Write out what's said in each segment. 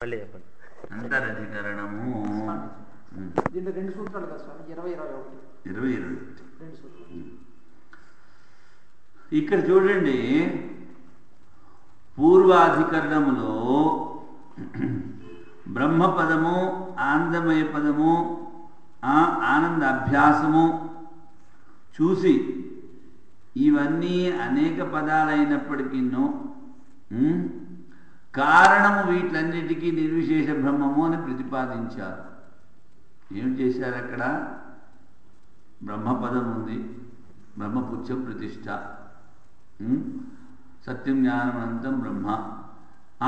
మళ్ళీ చెప్పండి. అంతరధికరణము దీంట్లో రెండు సూత్రాలు కదా స్వామి, 20, 21 రెండు సూత్రాలు. ఇక్కడ చూడండి, పూర్వాధికరణములో బ్రహ్మపదము, ఆనందమయ పదము, ఆనంద అభ్యాసము చూసి ఇవన్నీ అనేక పదాలైనప్పటికీ కారణము వీటన్నిటికీ నిర్విశేష బ్రహ్మము అని ప్రతిపాదించారు. ఏం చేశారు అక్కడ? బ్రహ్మపదం ఉంది, బ్రహ్మపుచ్చ ప్రతిష్ట, సత్యం జ్ఞానం అనంతం బ్రహ్మ,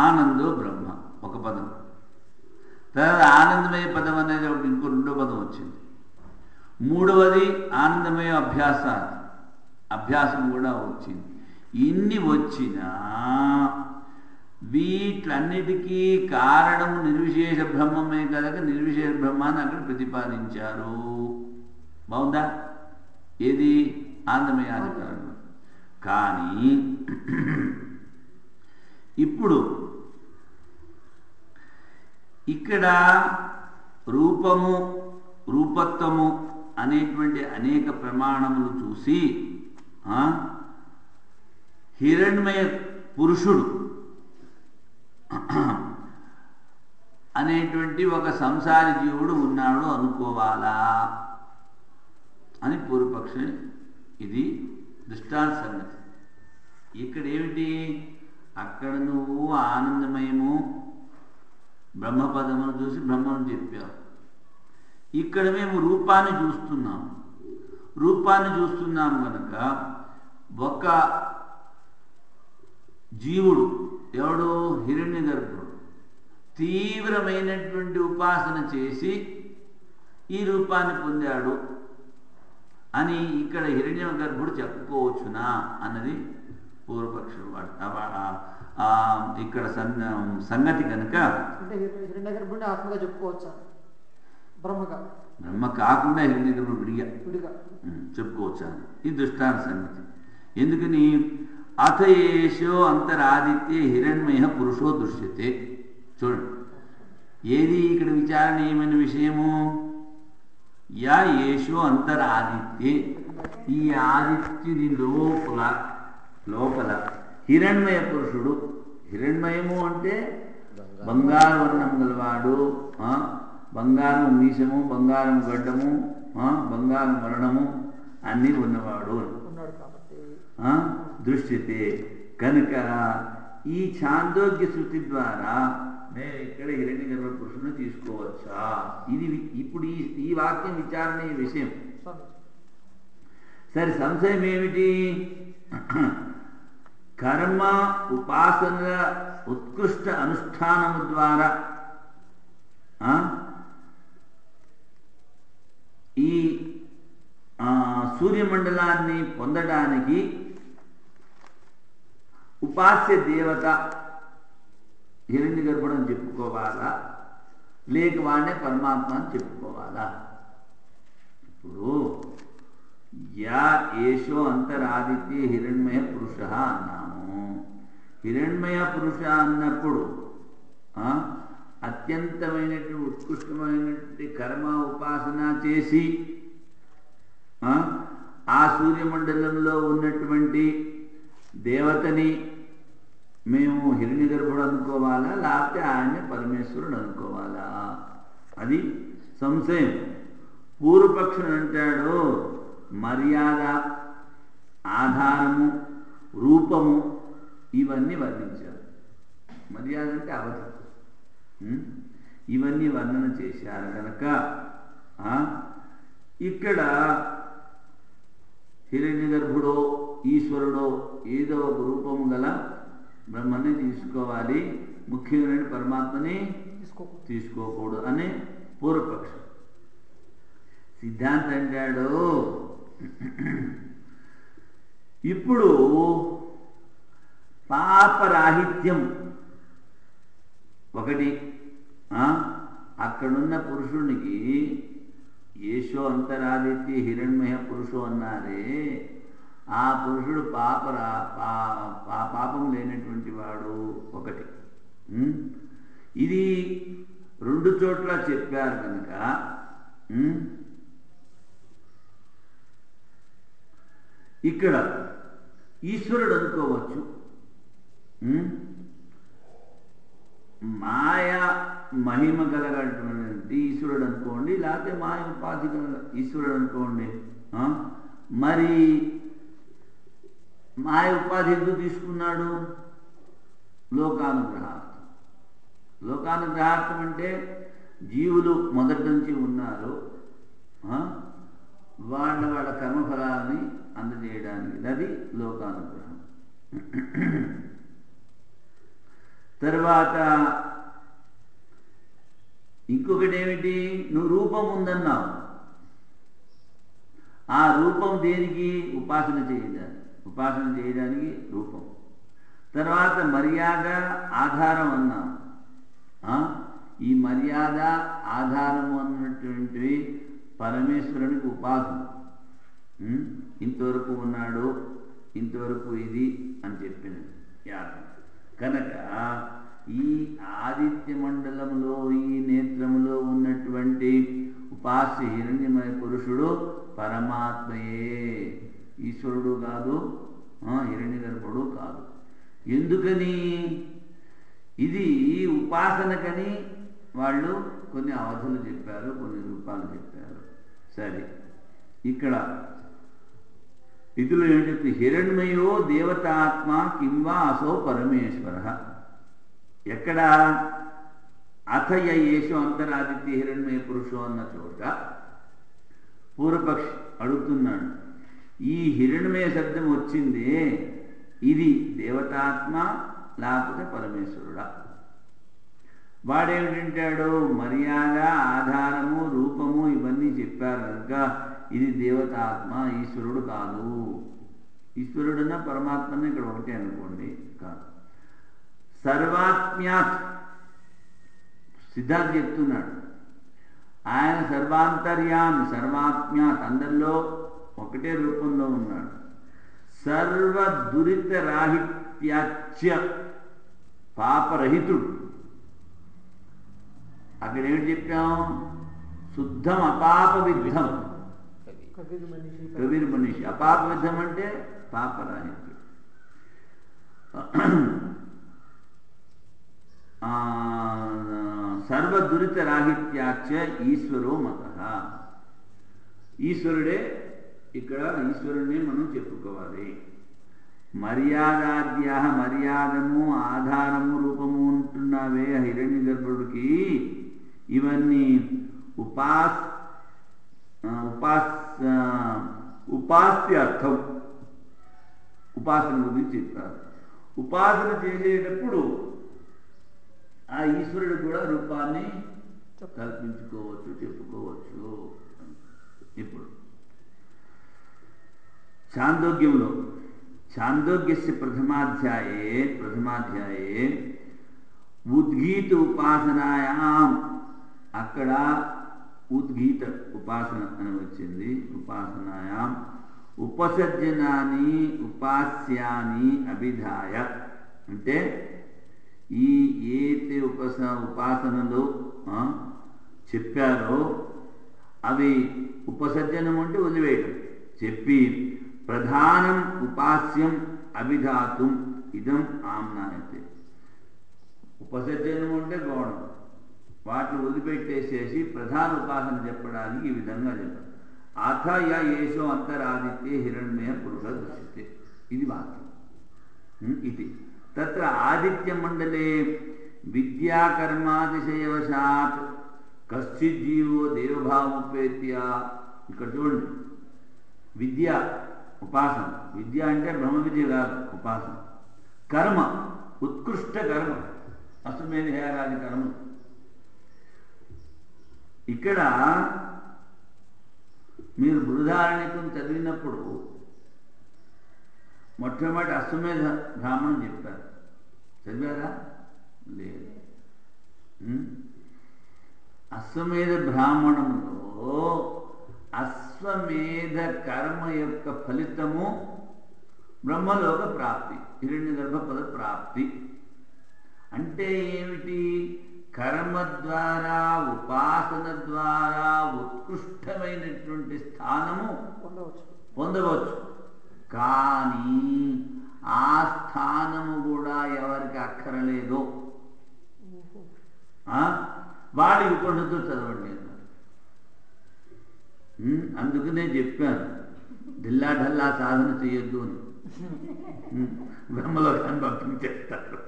ఆనందో బ్రహ్మ ఒక పదం. తర్వాత ఆనందమయ పదం అనేది ఇంకో రెండో పదం వచ్చింది. మూడవది ఆనందమయ అభ్యాసం కూడా వచ్చింది. ఇన్ని వచ్చినా వీటన్నిటికీ కారణము నిర్విశేష బ్రహ్మమే కనుక నిర్విశేష బ్రహ్మాన్ని అక్కడ ప్రతిపాదించారు. బాగుందా? ఏది? ఆనందమయాధికరణం. కానీ ఇప్పుడు ఇక్కడ రూపము, రూపత్వము అనేటువంటి అనేక ప్రమాణములు చూసి హిరణ్మయ పురుషుడు అనేటువంటి ఒక సంసారి జీవుడు ఉన్నాడు అనుకోవాలా అని పూర్వపక్షం. ఇది దృష్టాంత సంగతి. ఇక్కడ ఏమిటి? అక్కడ నువ్వు ఆనందమయము బ్రహ్మపదమును చూసి బ్రహ్మను చెప్పావు. ఇక్కడ మేము రూపాన్ని చూస్తున్నాం కనుక ఒక జీవుడు, ఎవడు? హిరణ్య గర్భుడు, తీవ్రమైనటువంటి ఉపాసన చేసి ఈ రూపాన్ని పొందాడు అని ఇక్కడ హిరణ్య గర్భుడు చెప్పుకోవచ్చునా అన్నది పూర్వపక్షం. ఇక్కడ సంగతి కనుక హిరణ్య గర్భుడిని ఆత్మగా చెప్పుకోవచ్చా? బ్రహ్మ కాకుండా హిరణ్య గర్భుడు విడిగా చెప్పుకోవచ్చా? ఇది దృష్టాంత సంగతి. ఎందుకని? అథ ఏషో అంతరాదిత్యే హిరణ్మయ పురుషో దృశ్యతే. చూడండి, ఏది ఇక్కడ విచారణీయమైన విషయము? యా ఏషో అంతరాదిత్యే, ఈ ఆదిత్యుని లోపల హిరణ్మయ పురుషుడు. హిరణ్మయము అంటే బంగారు వర్ణం గలవాడు, బంగారం మీసము, బంగారం గడ్డము, బంగారం వర్ణము అన్నీ ఉన్నవాడు దృశ్యతే. కనుక ఈ ఛాందోగ్య శృతి ద్వారా నేను ఇక్కడ హిరణ్య గర్భ పురుషుని తీసుకోవచ్చా? ఇది ఇప్పుడు ఈ వాక్యం విచారణీయ విషయం. సరే, సంశయం ఏమిటి? కర్మ ఉపాసనల ఉత్కృష్ట అనుష్ఠానము ద్వారా ఈ సూర్యమండలాన్ని పొందడానికి ఉపాస్య దేవత హిరణ్య గర్భుడు అని చెప్పుకోవాలా, లేక వాడినే పరమాత్మ అని చెప్పుకోవాలా? ఇప్పుడు యా ఏషో అంతరాదిత్య హిరణ్మయ పురుష అన్నాము. హిరణ్మయ పురుష అన్నప్పుడు అత్యంతమైనటువంటి ఉత్కృష్టమైనటువంటి కర్మ ఉపాసన చేసి ఆ సూర్యమండలంలో ఉన్నటువంటి దేవతని మేము హిరణ్య గర్భుడు అనుకోవాలా, లేకపోతే ఆయన్ని పరమేశ్వరుడు అనుకోవాలా? అది సంశయం. పూర్వపక్షుడు అంటాడు, మర్యాద, ఆధారము, రూపము ఇవన్నీ వర్ణించారు. మర్యాద అంటే అవధి, ఇవన్నీ వర్ణన చేశారు కనుక ఇక్కడ హిరణ్య గర్భుడో ఈశ్వరుడో ఏదో ఒక రూపము గల బ్రహ్మని తీసుకోవాలి, ముఖ్యమైన పరమాత్మని తీసుకోకూడదు అనే పూర్వపక్షం. సిద్ధాంతం అంటాడు, ఇప్పుడు పాపరాహిత్యం ఒకటి, అక్కడున్న పురుషునికి ఏషో అంతరాదిత్య హిరణ్మయ పురుషో అన్నారే, ఆ పురుషుడు పాపం లేనటువంటి వాడు ఒకటి. ఇది రెండు చోట్ల చెప్పారు కనుక ఇక్కడ ఈశ్వరుడు అనుకోవచ్చు, మాయా మహిమ కలగటువంటి ఈశ్వరుడు అనుకోండి, లేకపోతే మాయ ఉపాధి ఈశ్వరుడు అనుకోండి. మరి మాయ ఉపాధి ఎందుకు తీసుకున్నాడు? లోకానుగ్రహార్థం. లోకానుగ్రహార్థం అంటే జీవులు మొదటి నుంచి ఉన్నారు, వాళ్ళ కర్మఫలాలని అందజేయడానికి, అది లోకానుగ్రహం. తర్వాత ఇంకొకటి ఏమిటి? నువ్వు రూపం ఉందన్నావు. ఆ రూపం దేనికి? ఉపాసన చేయడానికి రూపం. తర్వాత మర్యాద ఆధారం అన్నాం. ఈ మర్యాద ఆధారము అన్నటువంటివి పరమేశ్వరునికి ఉపాసన. ఇంతవరకు ఉన్నాడు, ఇంతవరకు ఇది అని చెప్పినది యాగం. కనుక ఈ ఆదిత్య మండలంలో ఈ నేత్రములో ఉన్నటువంటి ఉపాస్య హిరణ్యమయ పురుషుడు పరమాత్మయే, ఈశ్వరుడు కాదు, హిరణ్యగర్భుడు కాదు. ఎందుకని? ఇది ఉపాసనకని వాళ్ళు కొన్ని అవధులు చెప్పారు, కొన్ని రూపాలు చెప్పారు. సరే, ఇక్కడ ఇదిలో ఏం చెప్తే హిరణ్మయో దేవతాత్మ కింవా అసో పరమేశ్వర. ఎక్కడ? అథయ యేషు అంతరాదిత్య హిరణ్మయ పురుషో అన్న చోట పూర్వపక్షి అడుగుతున్నాడు, ఈ హిరణ్మయ శబ్దం వచ్చిందే, ఇది దేవతాత్మ లేకపోతే పరమేశ్వరుడా? వాడేమిటంటాడు? మర్యాద ఆధారము రూపము ఇవన్నీ చెప్పారు కనుక ఇది దేవతాత్మ, ఈశ్వరుడు కాదు. ఈశ్వరుడున్న పరమాత్మని ఇక్కడ ఒకటే అనుకోండి, కాదు. సర్వాత్మ్యాత్ సిద్ధార్థ్ చెప్తున్నాడు, ఆయన సర్వాంతర్యామి, సర్వాత్మ్యాత్ అందరిలో ఒకటే రూపంలో ఉన్నాడు. సర్వ దురిత రాహిత్యాచ్య పాపరహితుడు. అక్కడ ఏమిటి చెప్పాం? శుద్ధం అపాప విద్ధం, కవిర్ మనిషి. అపాప విద్ధం అంటే పాపరాహిత్యుడు. సర్వ దురిత రాహిత్యాచ్య ఈశ్వరో మత. ఈశ్వరుడే ఇక్కడ, ఈశ్వరుడిని మనం చెప్పుకోవాలి. మర్యాదాద్య, మర్యాదము ఆధారము రూపము ఉంటున్నావే హిరణ్య గర్భుడికి, ఇవన్నీ ఉపాస్యార్థం, ఉపాసన గురించి చెప్పారు. ఉపాసన చేసేటప్పుడు ఆ ఈశ్వరుడు కూడా రూపాన్ని కల్పించుకోవచ్చు, చెప్పుకోవచ్చు. ఇప్పుడు ఛాందోగ్యంలో ఛాందోగ్యస్య ప్రథమాధ్యాయే ఉద్గీత ఉపాసనాయాం, అక్కడ ఉద్గీత ఉపాసన అని వచ్చింది. ఉపాసనాయాం ఉపసర్జనాన్ని ఉపాస్యాన్ని అభిధాయ, అంటే ఈ ఏతే ఉపాసనలు చెప్పారో అవి ఉపసర్జనం అంటే వదిలివేయడం చెప్పి ప్రధానం ఉపాస్యం అభిధాతుం ఇదం ఆమ్నాయతే. ఉపసర్జనం అంటే గౌణం, వాటిని వదిలిపెట్టేసేసి ప్రధాన ఉపాసన చెప్పడానికి ఈ విధంగా చెప్పారు. అథ యేషో అంతరాదిత్యే హిరణ్మయ పురుష దృశ్యతే, ఇది వాక్యం. ఇది తత్ర ఆదిత్య మండలే విద్యాకర్మాతిశయవశాత్ కశ్చిత్ జీవో దేవభావోపేత్య. ఇక్కడ చూడండి, విద్య ఉపాసన. విద్య అంటే బ్రహ్మ విద్య కాదు, ఉపాసన. కర్మ ఉత్కృష్ట కర్మ, అశ్వమేధ యాగాది కర్మ. ఇక్కడ మీరు బృహదారణ్యకం చదివినప్పుడు మొట్టమొదటి అశ్వమేధ బ్రాహ్మణం చెప్పారు. చదివారా? లేదు. అశ్వమేధ బ్రాహ్మణంలో అశ్వమేధ కర్మ యొక్క ఫలితము బ్రహ్మలోక ప్రాప్తి, హిరణ్య గర్భ పద ప్రాప్తి. అంటే ఏమిటి? కర్మ ద్వారా ఉపాసన ద్వారా ఉత్కృష్టమైనటువంటి స్థానము పొందవచ్చు. కానీ ఆ స్థానము కూడా ఎవరికి అక్కరలేదో వాడి ఉపనిషత్తు చదవండి అన్నారు. అందుకనే చెప్పాను ఢిల్లా ఢల్లా సాధన చేయొద్దు అని. బ్రహ్మలో భక్తులు చేస్తారు.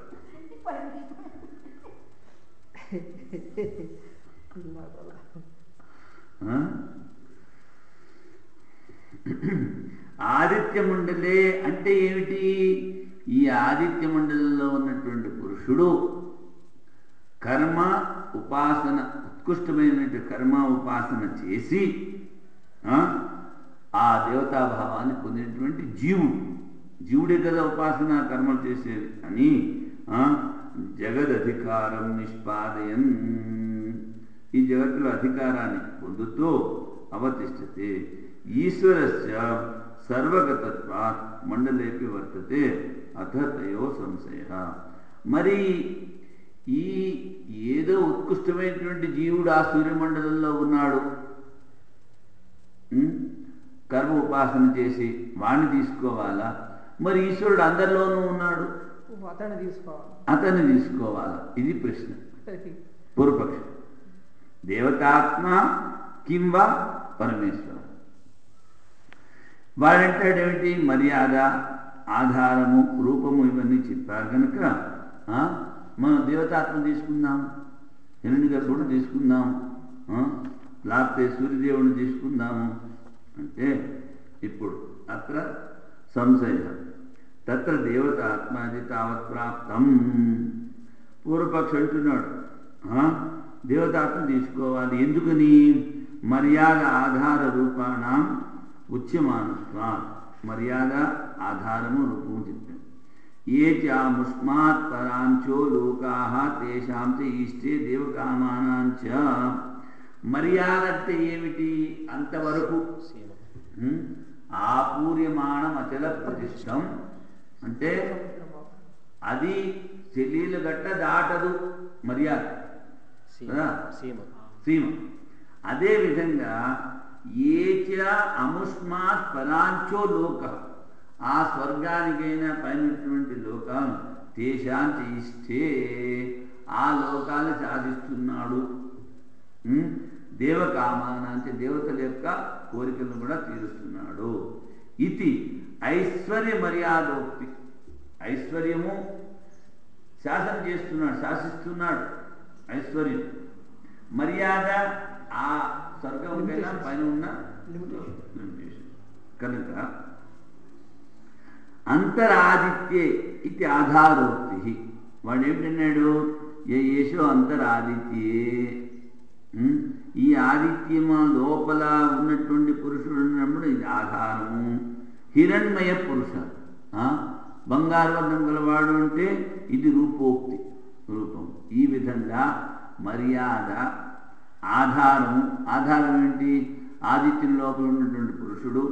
ఆదిత్య మండలే అంటే ఏమిటి? ఈ ఆదిత్య మండలంలో ఉన్నటువంటి పురుషుడు కర్మ ఉపాసన ఉత్కృష్టమైనటువంటి కర్మ ఉపాసన చేసి ఆ దేవతాభావాన్ని పొందినటువంటి జీవుడే కదా ఉపాసన కర్మలు చేసేది అని జగదధికారం నిష్పాదయన్ ఈ జగత్తులో అధికారాన్ని పొందుతూ అవతిష్టతే ఈశ్వరస్య సర్వగతత్వాత్ మండలేపి వర్తతే అథ తయో సంశయ. మరి ఈ ఏదో ఉత్కృష్టమైనటువంటి జీవుడు ఆ సూర్యమండలంలో ఉన్నాడు, కర్మ ఉపాసన చేసి వాణ్ణి తీసుకోవాలా? మరి ఈశ్వరుడు అందరిలోనూ ఉన్నాడు, అతన్ని తీసుకోవాలా? ఇది ప్రశ్న. పూర్వపక్షం. దేవతాత్మ కింవా పరమేశ్వర. వాడంటాడేమిటి? మర్యాద, ఆధారము, రూపము ఇవన్నీ చెప్పారు కనుక మనం దేవతాత్మ తీసుకుందాము, హిరణ్యగర్భుడు తీసుకుందాము, లేకపోతే సూర్యదేవుని తీసుకుందాము అంటే ఇప్పుడు అత్ర సంశయ తత్ర దేవతాత్మాది తావత్ ప్రాప్తం. పూర్వపక్ష అంటున్నాడు దేవతాత్మ తీసుకోవాలి. ఎందుకని? మర్యాద ఆధార రూపాణం ఉచ్యమానత్వా. మర్యాద ఆధారము రూపము చెప్పాను. ఏ చాముష్మాత్ పరాంచో లోకాః తేషాం చ ఈష్టే దేవకామానాంచ. మర్యాద అంటే ఏమిటి? అంతవరకు ఆపూర్యమాణం అచల ప్రతిష్టం అంటే అది చెల్లెలు గట్ట దాటదు మర్యాద సీమ. అదేవిధంగా ఏచ అముష్మాత్ పరాంచో లోక, ఆ స్వర్గానికైనా పైనటువంటి లోకాలు తేషాంచ ఇష్టే, ఆ లోకాన్ని సాధిస్తున్నాడు. దేవకామానాంచ, దేవతల యొక్క కోరికలను కూడా తీరుస్తున్నాడు. ఇది ఐశ్వర్య మర్యాదోక్తి. ఐశ్వర్యము శాసన చేస్తున్నాడు, శాసిస్తున్నాడు ఐశ్వర్యం. మర్యాద ఆ స్వర్గంకైనా పైన ఉన్న లిమిటేషన్ కనుక అంతరాదిత్యే ఇది ఆధారోక్తి. వాడు ఏమిటన్నాడు? ఏషో అంతరాదిత్యే, ఈ ఆదిత్యము లోపల ఉన్నటువంటి పురుషుడు ఉన్నప్పుడు ఇది ఆధారము. హిరణ్మయ పురుష, బంగారు వర్ణం గలవాడు అంటే ఇది రూపోక్తి, రూపం. ఈ విధంగా మర్యాద ఆధారము. ఆధారం ఏంటి? ఆదిత్యం లోపల ఉన్నటువంటి పురుషుడు.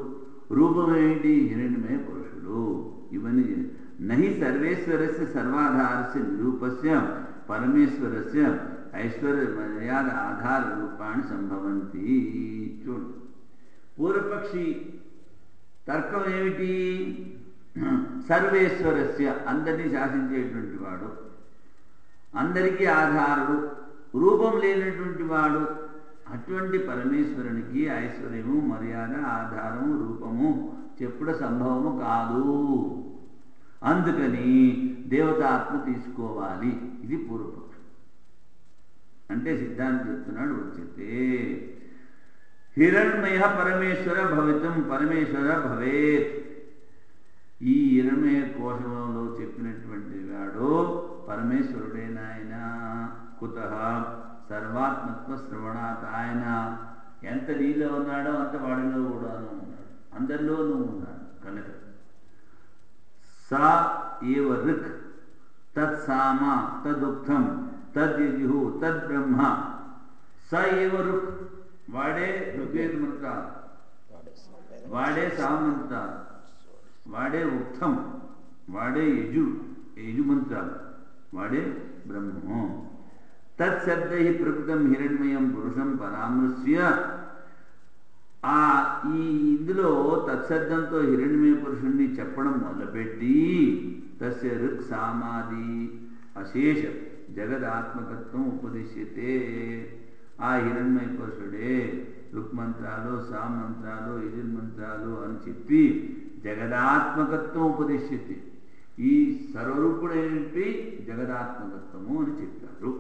రూపం ఏంటి? హిరణ్మయ పురుషుడు. ఇవన్నీ నహి సర్వేశ్వరస్య సర్వాధారస్య నిరూపస్య పరమేశ్వరస్య ఐశ్వర్య మర్యాద ఆధార రూపాన్ని సంభవంతి. చూడు, పూర్వపక్షి తర్కం ఏమిటి? సర్వేశ్వరస్య, అందరినీ శాసించేటువంటి వాడు, అందరికీ ఆధారుడు, రూపం లేనటువంటి వాడు. అటువంటి పరమేశ్వరునికి ఐశ్వర్యము మర్యాద ఆధారము రూపము చెప్పుడు సంభవము కాదు. అందుకని దేవతాత్మ తీసుకోవాలి. ఇది పూర్వపక్షం. అంటే సిద్ధాంతం చెప్తున్నాడు వచ్చితే హిరణ్మయ పరమేశ్వర భవితం పరమేశ్వర భవేత్. ఈ హిరణ్మయ కోశంలో చెప్పినటువంటి వాడు పరమేశ్వరుడే నాయన. కుతః సర్వాత్మత్వ శ్రవణాత్. ఆయన ఎంత నీలో ఉన్నాడో అంత వాడిలో కూడాను ఉన్నాడు, అందరిలోనూ ఉన్నాడు కనుక సా ఏవ ఋక్ తత్సామ తదుక్తం తద్యజు తద్బ్రహ్మ. స ఏవ ఋక్, వాడే ఋగ్వేద మంత్రాలు, వాడే సామంత్రాలు, వాడే ఉక్తం, వాడే యజు మంత్రాలు, వాడే బ్రహ్మము. తత్శబ్దై ప్రకృతం హిరణ్మయం పురుషం పరామృశ్య. ఇందులో తత్శబ్దంతో హిరణ్మయ పురుషుణ్ణి చెప్పడం మొదలుపెట్టి తస్య ఋక్ సామాది అశేష జగదాత్మకత్వం ఉపదిశ్యతే. ఆ హిరణ్మయ పురుషుడే ఋక్మంత్రాలు సామంత్రాలు యజుర్మంత్రాలు అని చెప్పి జగదాత్మకత్వం ఉపదిశ్యతే. ఈ సర్వరూపుడైనటువంటి జగదాత్మకత్వము అని చెప్పారు.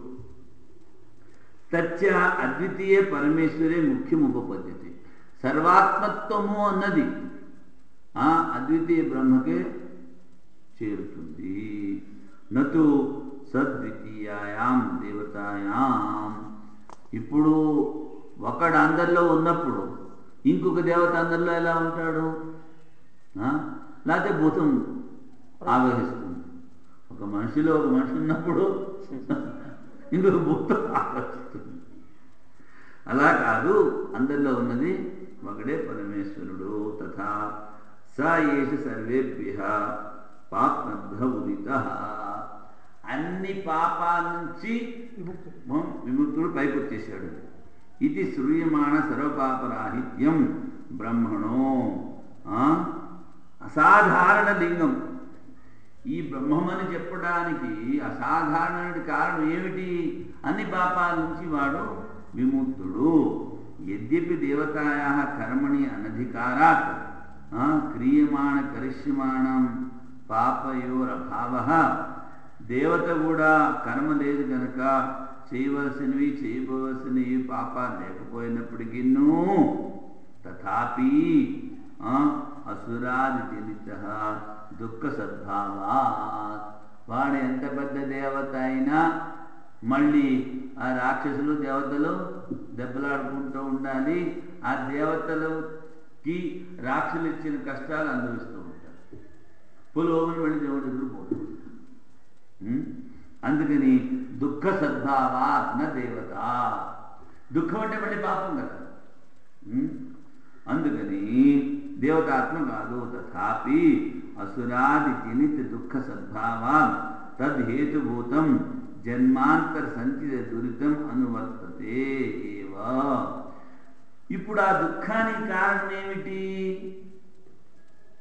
తచ్చ అద్వితీయ పరమేశ్వరే ముఖ్యముపపద్యతే. సర్వాత్మత్వము అన్నది ఆ అద్వితీయ బ్రహ్మకే చేరుతుంది. నతు సద్వితీయాయాం దేవతాయాం. ఇప్పుడు ఒకడు అందరిలో ఉన్నప్పుడు ఇంకొక దేవత అందరిలో ఎలా ఉంటాడు? లేకపోతే భూతం ఆవహిస్తుంది. ఒక మనిషిలో ఒక మనిషి ఉన్నప్పుడు ఇంకొక భూతం ఆవహిస్తుంది. అలా కాదు, అందరిలో ఉన్నది ఒకడే పరమేశ్వరుడు. తథా స ఏష సర్వేభ్య పాప్నభ్య ఉదితః. అన్ని పాపాల నుంచి విముక్తుడు పైకి వచ్చేసాడు. ఇది శ్రూయమాణ సర్వపాపరాహిత్యం బ్రహ్మణో అసాధారణ లింగం. ఈ బ్రహ్మమని చెప్పడానికి అసాధారణమైన కారణం ఏమిటి? అన్ని పాపాల నుంచి వాడు విముక్తుడు. యద్యపి దేవతాయా కర్మణి అనధికారాత్ క్రియమాణ కరిష్యమాణం పాపయోరభావ. దేవత కూడా కర్మ లేదు కనుక చేయవలసినవి చేయవలసినవి పాపాలు లేకపోయినప్పటికీ తథాపి అసురాది జనిత దుఃఖ సద్భావాత్. వాడు ఎంత పెద్ద దేవత అయినా మళ్ళీ ఆ రాక్షసులు దేవతలు దెబ్బలాడుకుంటూ ఉండాలి. ఆ దేవతలకి రాక్షసులు ఇచ్చిన కష్టాలు అనుభవిస్తూ ఉంటారు. పులోమని మళ్ళీ దేవుడు ఎదురుపోతాడు. అందుకని దుఃఖ సద్భావాత్ న దేవత. దుఃఖం అంటే మళ్ళీ పాపం కదా. అందుకని దేవతాత్మ కాదు. తథాపి అసురాది జనిత దుఃఖ సద్భావాత్ తద్హేతుభూతం జన్మాంతర సంచిత దురితం అనువర్తతే ఏవ. ఇప్పుడు ఆ దుఃఖానికి కారణం ఏమిటి?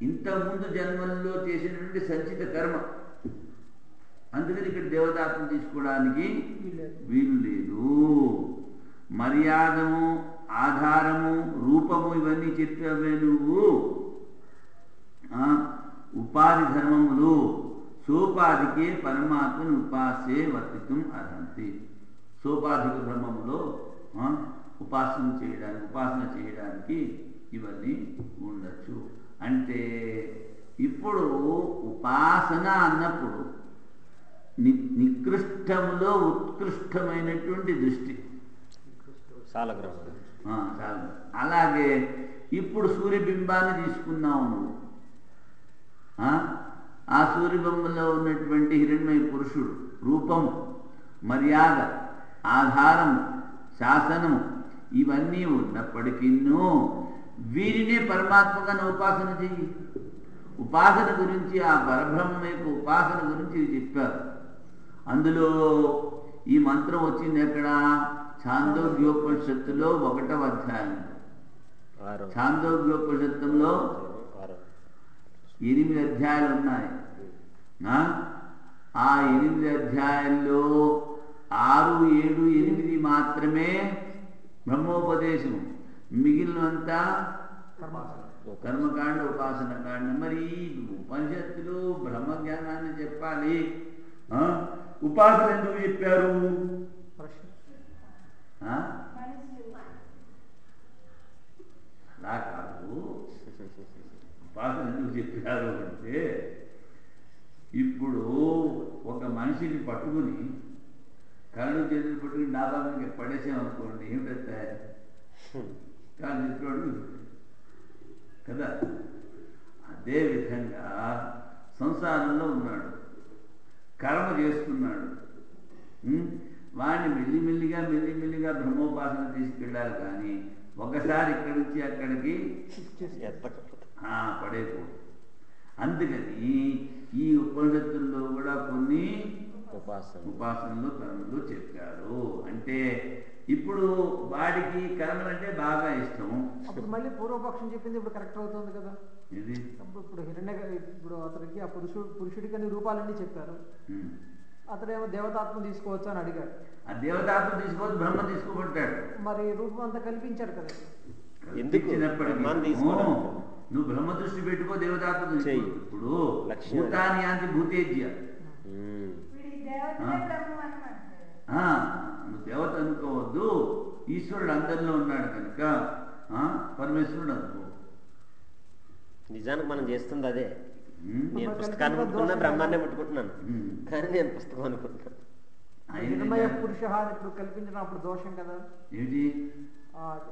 ఇంతకుముందు జన్మల్లో చేసినటువంటి సంచిత కర్మ. అందుకని ఇక్కడ దేవతాత్మ తీసుకోవడానికి వీలు లేదు. మర్యాదము, ఆధారము, రూపము ఇవన్నీ చెప్పావే నువ్వు. ఉపాధి ధర్మములు సోపాధికే పరమాత్మను ఉపాసే వర్తితం అర్హంతి. సోపాధిక ధర్మములో ఉపాసన చేయడానికి ఇవన్నీ ఉండొచ్చు. అంటే ఇప్పుడు ఉపాసన అన్నప్పుడు నికృష్టములో ఉత్కృష్టమైనటువంటి దృష్టి. అలాగే ఇప్పుడు సూర్యబింబాన్ని తీసుకున్నావు నువ్వు. ఆ సూర్యబింబంలో ఉన్నటువంటి హిరణ్మయ పురుషుడు రూపము, మర్యాద, ఆధారము, శాసనము ఇవన్నీ ఉన్నప్పటికీ వీరినే పరమాత్మగా ఉపాసన చెయ్యి. ఉపాసన గురించి, ఆ పరబ్రహ్మ యొక్క ఉపాసన గురించి చెప్పారు. అందులో ఈ మంత్రం వచ్చింది ఎక్కడ? ఛాందోగ్యోపనిషత్తులో 1వ అధ్యాయంలో. ఛాందోగ్యోపనిషత్తులో 8 అధ్యాయాలు ఉన్నాయి. ఆ 8 అధ్యాయాల్లో 6, 7, 8 మాత్రమే బ్రహ్మోపదేశం. మిగిలినంతా కర్మకాండ, ఉపాసన కాండ. మరి ఉపనిషత్తులు బ్రహ్మజ్ఞానాన్ని చెప్పాలి, ఉపాసన ఎందుకు చెప్పారు? అలా కాదు. ఉపాసన ఎందుకు చెప్పారు అంటే, ఇప్పుడు ఒక మనిషిని పట్టుకుని కళ్ళు చేతులు పట్టుకుని డాబా మీద పడేసామనుకోండి, ఏమిటైతే కాళ్ళు చేతులు కదా. అదేవిధంగా సంసారంలో ఉన్నాడు, కర్మ చేస్తున్నాడు. వాడిని మెల్లిమెల్లిగా బ్రహ్మోపాసన తీసుకెళ్ళాలి. కానీ ఒకసారి ఇక్కడి నుంచి అక్కడికి పడేయకూడదు. అందుకని ఈ ఉపనిషత్తుల్లో కూడా కొన్ని ఉపాసనలు కర్మలు చెప్పారు. అంటే ఇప్పుడు వాడికి కర్మలు అంటే బాగా ఇష్టం. అప్పుడు మళ్ళీ పూర్వపక్షం చెప్పింది ఇప్పుడు కరెక్ట్ అవుతుంది కదా. ఇది ఇప్పుడు ఇప్పుడు అతనికి ఆ పురుషుడికి అన్ని రూపాలన్నీ చెప్పారు. అతడేమో దేవతాత్మ తీసుకోవచ్చు అని అడిగాడు. ఆ దేవతాత్మ తీసుకోవచ్చు, బ్రహ్మ తీసుకోబడ్డాడు. మరి రూపం అంతా కల్పించాడు కదా. నువ్వు బ్రహ్మ దృష్టి పెట్టుకో, దేవతాత్మ దృష్టి. ఇప్పుడు భూతాని యాంతి భూతేజ్య, నువ్వు దేవత అనుకోవద్దు. ఈశ్వరుడు అందరిలో ఉన్నాడు కనుక పరమేశ్వరుడు అనుకో. నిజానికి మనం చేస్తుంది అదే. నేను పుస్తకాన్ని పట్టుకున్నా, బ్రహ్మాన్నే పట్టుకుంటున్నాను, కానీ నేను పుస్తకం అనుకుంటున్నాను. పురుష ఇప్పుడు కల్పించడం అప్పుడు దోషం కదా. ఏంటి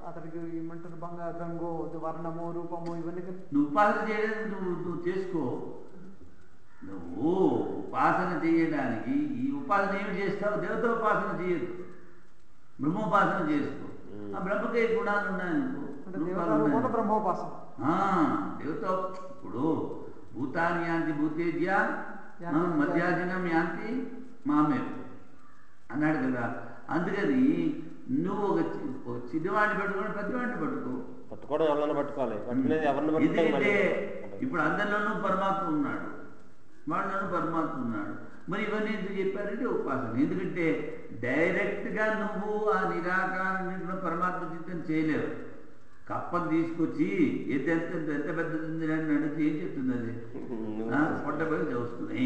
అతడికి ఏమంటారు, బంగారు రంగు, వర్ణము, రూపము ఇవన్నీ నువ్వు ఉపాసన చేయడానికి నువ్వు చేసుకో. నువ్వు ఉపాసన చేయడానికి ఈ ఉపాసన ఏమి చేస్తావు? దేవత ఉపాసన చేయదు, బ్రహ్మోపాసన చేసుకో. ఆ బ్రహ్మకే గుణాలు ఉన్నాయనుకో, బ్రహ్మోపాసన. దేవత ఇప్పుడు భూతాన్ని యాంతి భూతేజ్య మధ్యాజనం యాంతి మామే అన్నాడు కదా. అందుకని నువ్వు ఒక చిన్నవాడిని పట్టుకొని పెద్దవాడిని పట్టుకోవడం ఎవరిని పట్టుకోవాలి. ఎందుకంటే ఇప్పుడు అందరిలోనూ పరమాత్మ ఉన్నాడు, వాళ్ళలోనూ పరమాత్మ ఉన్నాడు. మరి ఇవన్నీ ఎందుకు చెప్పారంటే ఉపాసన. ఎందుకంటే డైరెక్ట్గా నువ్వు ఆ నిరాకార పరమాత్మ చింతన చేయలేవు. కప్పను తీసుకొచ్చి ఎంత పెద్దది అని అడిగితే ఏం చెప్తుంది? అది పొట్టపై చూస్తుంది.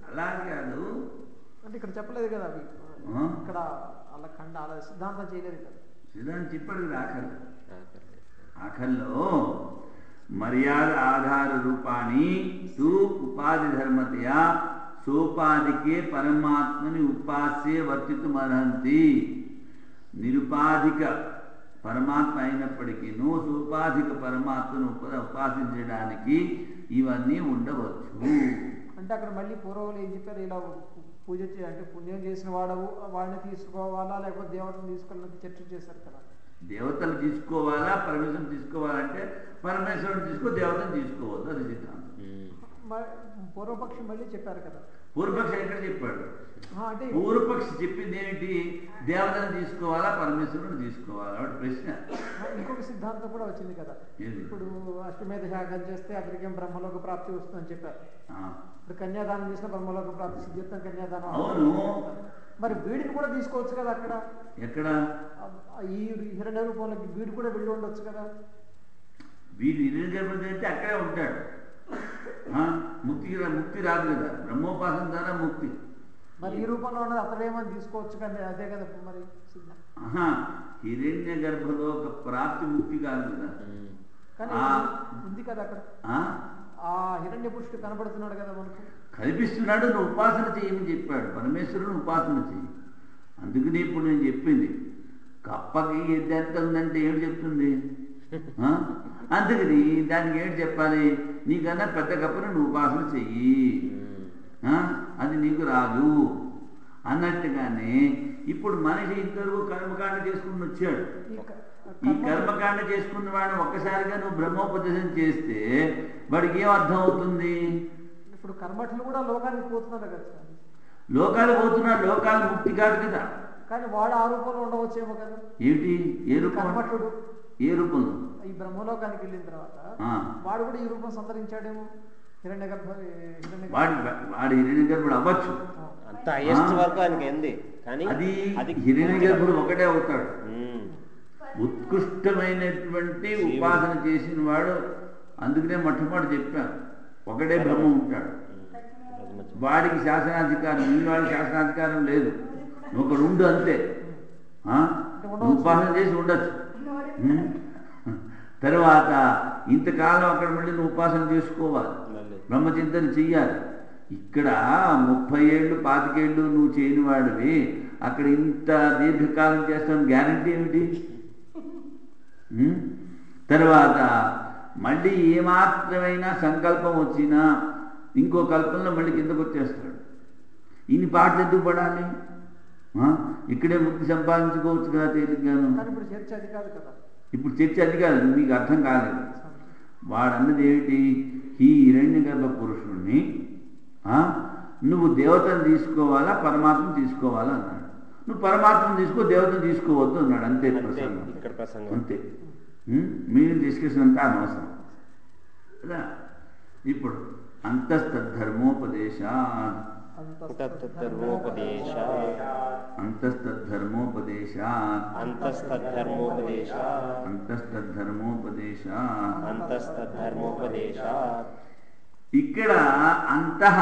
అలా కాదు అంటే ఇక్కడ చెప్పలేదు కదా అవి. ఇక్కడ అలా ఖండ అలా సిద్ధాంతం చేయలేదు కదా. సిద్ధాంతం చెప్పాడు కదా ఆఖరిలో మర్యాద ఆధార రూపాన్ని తు ఉపాధి ధర్మతయా సోపాధికే పరమాత్మని ఉపాస్యే వర్తితుమర్హంతి. నిరుపాధిక పరమాత్మ అయినప్పటికీ సోపాధిక పరమాత్మను ఉపాసించడానికి ఇవన్నీ ఉండవచ్చు. అంటే అక్కడ మళ్ళీ పూర్వలు ఏం చెప్పారు, ఇలా పూజ అంటే పుణ్యం చేసిన వాడిని తీసుకోవాలా లేకపోతే దేవతను తీసుకోవాలని చర్చ చేశారు కదా. దేవతలు తీసుకోవాలా, పరమేశ్వరుని తీసుకోవాలంటే పరమేశ్వరుని తీసుకో, దేవతను తీసుకోవద్దు, అది సిద్ధాంతం. పూర్వపక్షి మళ్ళీ చెప్పారు కదా. పూర్వపక్షి ఎక్కడ చెప్పాడు? అంటే పూర్వపక్షి చెప్పింది ఏమిటి? దేవతను తీసుకోవాలా, పరమేశ్వరుని తీసుకోవాలా? ప్రశ్న. ఇంకొక సిద్ధాంతం కూడా వచ్చింది కదా. ఇప్పుడు అష్టమేధ యాగం చేస్తే అక్కడికి బ్రహ్మలోక ప్రాప్తి వస్తుందని చెప్పారు. ఇప్పుడు కన్యాదానం చేసిన బ్రహ్మలోక ప్రాప్తి సిద్ధిత్తం కన్యాదానం. అవును, మరి వీడిని కూడా తీసుకోవచ్చు కదా అక్కడ. ఎక్కడ? ఈ హిరణ్య రూపంలోకి వీడు కూడా వెళ్ళి ఉండొచ్చు కదా. వీడు హిరణ్య అంటే అక్కడే ఉంటాడు. ముక్తి రాదు కదా, బ్రహ్మోపాసన ద్వారా ముక్తి. మరి ఈ రూపంలో ఉన్నది అతడేమని తీసుకోవచ్చు కానీ అదే కదా మరి. హిరణ్య గర్భలోక ప్రాప్తి ముక్తి కాదు కదా. కానీ ఉంది కదా అక్కడ. ఆ హిరణ్య పురుషుడు కనబడుతున్నాడు కదా మనకు, కనిపిస్తున్నాడు. నువ్వు ఉపాసన చేయమని చెప్పాడు, పరమేశ్వరుని ఉపాసన చెయ్యి. అందుకని ఇప్పుడు నేను చెప్పింది కప్పకి ఎంత ఉందంటే ఏమిటి చెప్తుంది? అందుకని దానికి ఏంటి చెప్పాలి? నీకన్నా పెద్ద కప్పని నువ్వు ఉపాసన చెయ్యి, అది నీకు రాదు అన్నట్టుగానే ఇప్పుడు మనిషి ఇంతవరకు కర్మకాండ చేసుకుని వచ్చాడు. ఈ కర్మకాండ చేసుకున్న వాడిని ఒక్కసారిగా నువ్వు బ్రహ్మోపదేశం చేస్తే వాడికి ఏం అర్థం అవుతుంది? ఇప్పుడు కర్మఠులు కూడా లోకానికి పోతున్నారు కదా. లోకాలు పోతున్నారు, లోకాలు ముక్తి కాదు కదా. కానీ వాడు ఆ రూపంలో ఉండవచ్చేమో కదా. ఏమిటి? ఏ రూపం? కర్మఠుడు ఏ రూపంలో? ఈ బ్రహ్మలోకానికి వెళ్ళిన తర్వాత వాడు కూడా ఈ రూపం సంతరించాడేమో. వాడి హిరణ్య గర్భుడు అవ్వచ్చు, అంత హైయెస్ట్ వరకు ఆయనకి ఏంది. కానీ అది హిరణ్య గర్భుడు ఒకటే అవుతాడు. ఉత్కృష్టమైనటువంటి ఉపాసన చేసిన వాడు. అందుకనే మొట్టమొదటి చెప్పాను, ఒకటే బ్రహ్మ ఉంటాడు. వాడికి శాసనాధికారం, ఈ వాడికి శాసనాధికారం లేదు. ఒకడు ఉండు అంతే. ఉపాసన చేసి ఉండొచ్చు. తర్వాత ఇంతకాలం అక్కడ మళ్ళీ నువ్వు ఉపాసన చేసుకోవాలి, బ్రహ్మచింతన చెయ్యాలి. ఇక్కడ 30 ఏళ్ళు 25 ఏళ్ళు నువ్వు చేయని వాడివి, అక్కడ ఇంత దీర్ఘకాలం చేస్తాను గ్యారంటీ ఏమిటి? తర్వాత మళ్ళీ ఏమాత్రమైనా సంకల్పం వచ్చినా ఇంకో కల్పనలో మళ్ళీ కిందకు వచ్చేస్తాడు. ఇన్ని పాటలు ఎందుకు పడాలి? ఇక్కడే ముక్తి సంపాదించుకోవచ్చు కదా తేలిగ్గాను. ఇప్పుడు చర్చ అది కాదు కదా. ఇప్పుడు చర్చ అది కాదు, మీకు అర్థం కాలేదు. వాడన్నది ఏమిటి? ఈ హిరణ్యగర్భ పురుషుణ్ణి నువ్వు దేవతను తీసుకోవాలా పరమాత్మను తీసుకోవాలా అన్నాడు. నువ్వు పరమాత్మను తీసుకో, దేవతను తీసుకోవద్దు అన్నాడు. అంతే ప్రసంగం. అంతే. మీరు డిస్కషన్ అంతా అనవసరం కదా. ఇప్పుడు అంతస్తద్ధర్మోపదేశాత్ ఇక్కడ అంతః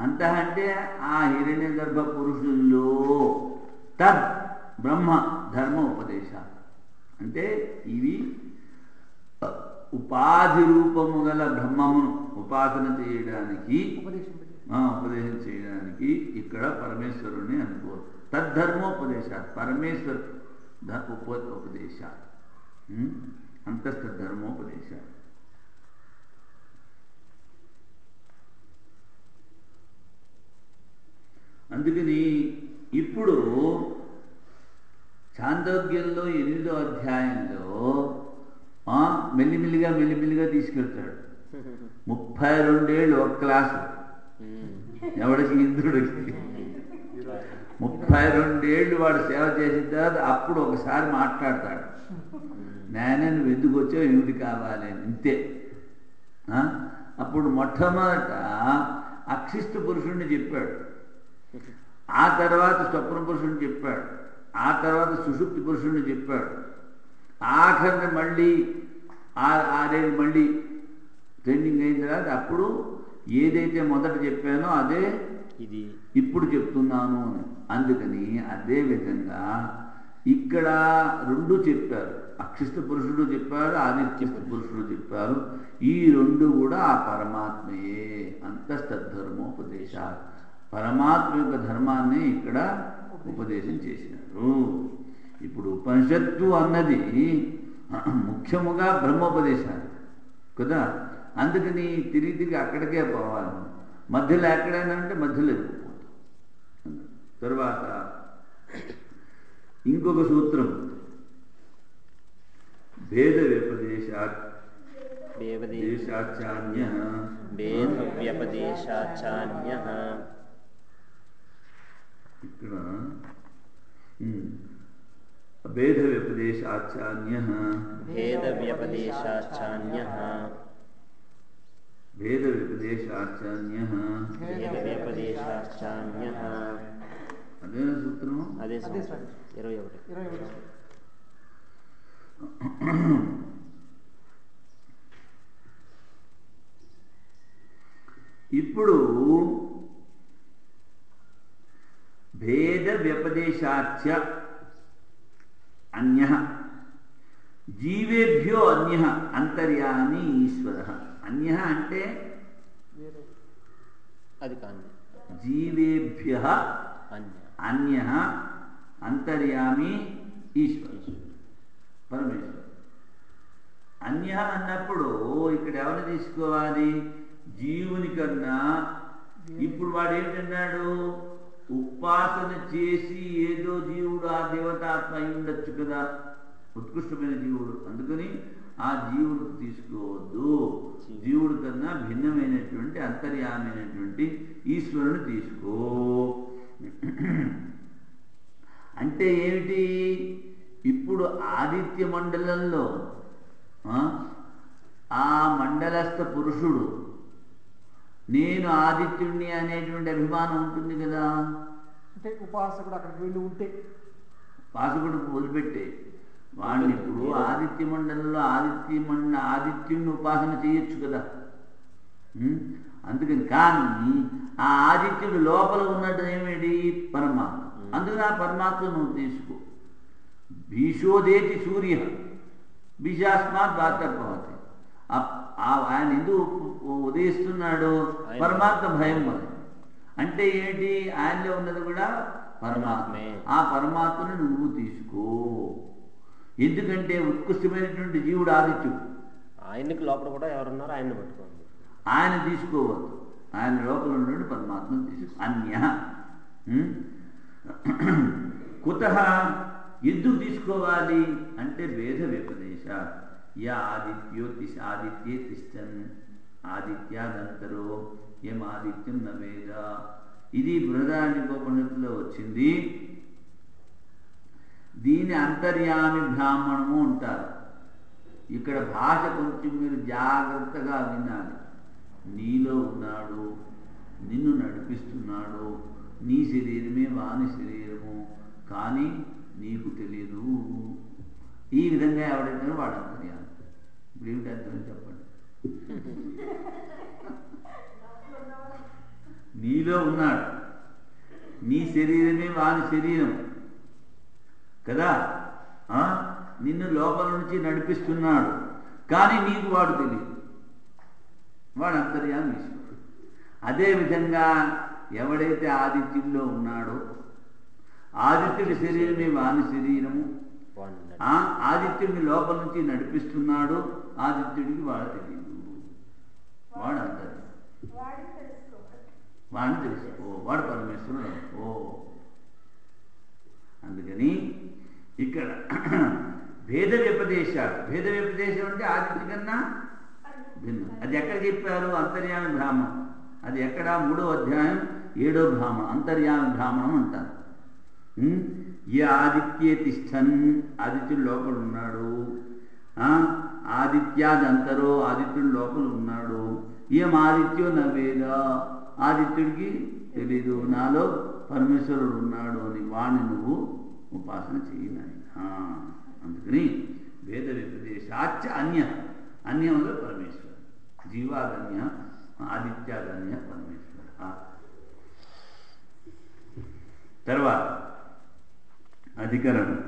అంటే ఆ హిరణ్య గర్భ పురుషుల్లో తద్ బ్రహ్మ ధర్మ ఉపదేశ అంటే ఇవి ఉపాధి రూపము గల బ్రహ్మమును ఉపాసన చేయడానికి ఉపదేశం చేయడానికి ఇక్కడ పరమేశ్వరుని అనుకోరు. తద్ధర్మోపదేశ పరమేశ్వర ఉపదేశ అంతస్తద్ధర్మోపదేశ. అందుకని ఇప్పుడు ఛాందోగ్యంలో 8వ అధ్యాయంలో మెల్లిమెల్లిగా తీసుకెళ్తాడు. 32 ఏళ్ళు ఒక క్లాసు. ఎవడికి? ఇంద్రుడికి. 32 ఏళ్ళు వాడు సేవ చేసిన తర్వాత అప్పుడు ఒకసారి మాట్లాడతాడు, నాయన నువ్వు ఎందుకు వచ్చావు, ఏమిటి కావాలి అని. ఇంతే. అప్పుడు మొట్టమొదట అక్షిస్తు పురుషుణ్ణి చెప్పాడు, ఆ తర్వాత స్వప్న పురుషుణ్ణి చెప్పాడు, ఆ తర్వాత సుషుప్తి పురుషుణ్ణి చెప్పాడు, ఆఖరిని మళ్ళీ 6 ఏళ్ళు మళ్ళీ ట్రైనింగ్ అయిన తర్వాత అప్పుడు ఏదైతే మొదట చెప్పానో అదే ఇది ఇప్పుడు చెప్తున్నాను అని. అందుకని అదే విధంగా ఇక్కడ 2 చెప్పారు. అక్షిష్ట పురుషుడు చెప్పారు, ఆదిత్యస్థ పురుషుడు చెప్పారు. ఈ 2 కూడా ఆ పరమాత్మయే. అంతస్తద్ధర్మోపదేశ పరమాత్మ యొక్క ధర్మాన్ని ఇక్కడ ఉపదేశం చేసినారు. ఇప్పుడు ఉపనిషత్తు అన్నది ముఖ్యముగా బ్రహ్మోపదేశాలు కదా. అందుకని తిరిగి అక్కడికే పోవాలి. మధ్యలో ఎక్కడైనా అంటే మధ్యలో వెళ్ళిపోతాం. తర్వాత ఇంకొక సూత్రం భేద వ్యపదేశాచాన్యః ఇక్కడ భేద వ్యపదేశాచాన్యః అదేనా సూత్రం? అదే 21. ఇప్పుడు భేద వ్యపదేశాచ అన్యః జీవేభ్యో అన్యః అంతర్యామి ఈశ్వరః. అన్యః అంటే అది కాదు. జీవేభ్యః అన్యః అంతర్యామి ఈశ్వరః పరమేశ్వర. అన్యః అన్నప్పుడు ఇక్కడ ఎవరిని తీసుకోవాలి? జీవుని కన్నా. ఇప్పుడు వాడు ఏమిటన్నాడు? ఉపాసన చేసి ఏదో జీవుడు ఆ దేవతాత్మ అయి ఉండొచ్చు కదా, ఉత్కృష్టమైన జీవుడు. అందుకని ఆ జీవుడికి తీసుకోవద్దు. జీవుడి కన్నా భిన్నమైనటువంటి అంతర్యామైనటువంటి ఈశ్వరుని తీసుకో. అంటే ఏమిటి? ఇప్పుడు ఆదిత్య మండలంలో ఆ మండలస్థ పురుషుడు నేను ఆదిత్యుణ్ణి అనేటువంటి అభిమానం ఉంటుంది కదా. అంటే ఉపాసకుడు అక్కడికి వెళ్ళి ఉంటే ఉపాసకుడు వదిలిపెట్టే వాడిని ఇప్పుడు ఆదిత్య మండలంలో ఆదిత్యుణ్ణి ఉపాసన చేయొచ్చు కదా. అందుకని కానీ ఆ ఆదిత్యుడు లోపల ఉన్నట్టు ఏమిటి? పరమాత్మ. అందుకని ఆ పరమాత్మ నువ్వు తీసుకో. భీషోదేతి సూర్య భీషాస్మాత్ వాతర్భవతి. ఆయన ఎందుకు ఉదయిస్తున్నాడు? పరమాత్మ భయం వల్ల. అంటే ఏంటి? ఆయనలో ఉన్నది కూడా పరమాత్మే. ఆ పరమాత్మను నువ్వు తీసుకో. ఎందుకంటే ఉత్కృష్టమైనటువంటి జీవుడు ఆదిత్యుడు. ఆయనకి లోపల కూడా ఎవరున్నారో ఆయన్ని పట్టుకోండి. ఆయన తీసుకోవద్దు. ఆయన లోపల ఉన్నటువంటి పరమాత్మను తీసుకో. అన్య కుతః ఎందుకు తీసుకోవాలి అంటే భేద వ్యపదేశ. ఆదిత్యే తిష్టన్ ఆదిత్యాదంతరో ఏం ఆదిత్యం నవేద. ఇది బృహదారణ్యోపనిషత్తులో వచ్చింది. దీని అంతర్యామి బ్రాహ్మణము అంటారు. ఇక్కడ భాష కొంచెం మీరు జాగ్రత్తగా వినాలి. నీలో ఉన్నాడు, నిన్ను నడిపిస్తున్నాడు, నీ శరీరమే వాని శరీరము, కానీ నీకు తెలియదు. ఈ విధంగా ఎవడైతే వాడు అంతర్యామి. ఇప్పుడు ఏమిటి అర్థం చెప్పండి. నీలో ఉన్నాడు, నీ శరీరమే వాని శరీరం కదా, నిన్ను లోపల నుంచి నడిపిస్తున్నాడు, కానీ నీకు వాడు తెలియదు. వాడు అంతర్యామి ఈశ్వరుడు. అదేవిధంగా ఎవడైతే ఆదిత్యుల్లో ఉన్నాడో, ఆదిత్యుడి శరీరమే వాని శరీరము, ఆదిత్యుడిని లోపల నుంచి నడిపిస్తున్నాడు, ఆదిత్యుడికి వాడు తెలియదు. వాడు అంతర్యామి. వాడిని తెలుసు. వాడు పరమేశ్వరుడు. అందుకని ఇక్కడ భేద వ్యపదేశాలు. భేద వ్యపదేశం అంటే ఆదిత్య కన్నా భిన్నం. అది ఎక్కడ చెప్పారు? అంతర్యామి బ్రాహ్మణం. అది ఎక్కడ? 3వ అధ్యాయం 7వ బ్రాహ్మణం, అంతర్యామి బ్రాహ్మణం అంటారు. ఏ ఆదిత్యే తిష్టన్, ఆదిత్యుడు లోపల ఉన్నాడు. ఆదిత్యాదంతరో, ఆదిత్యుడు లోపల ఉన్నాడు. ఏం ఆదిత్యో నవేద, ఆదిత్యుడికి తెలీదు నాలో పరమేశ్వరుడు ఉన్నాడు అని వాణ్ణి నువ్వు ఉపాసన చేయనాయి. అందుకని వేద వ్యపదేశాచ అన్య, అన్యంలో పరమేశ్వర, జీవాదన్య ఆదిత్యాదన్య పరమేశ్వర. తర్వాత అధికరణం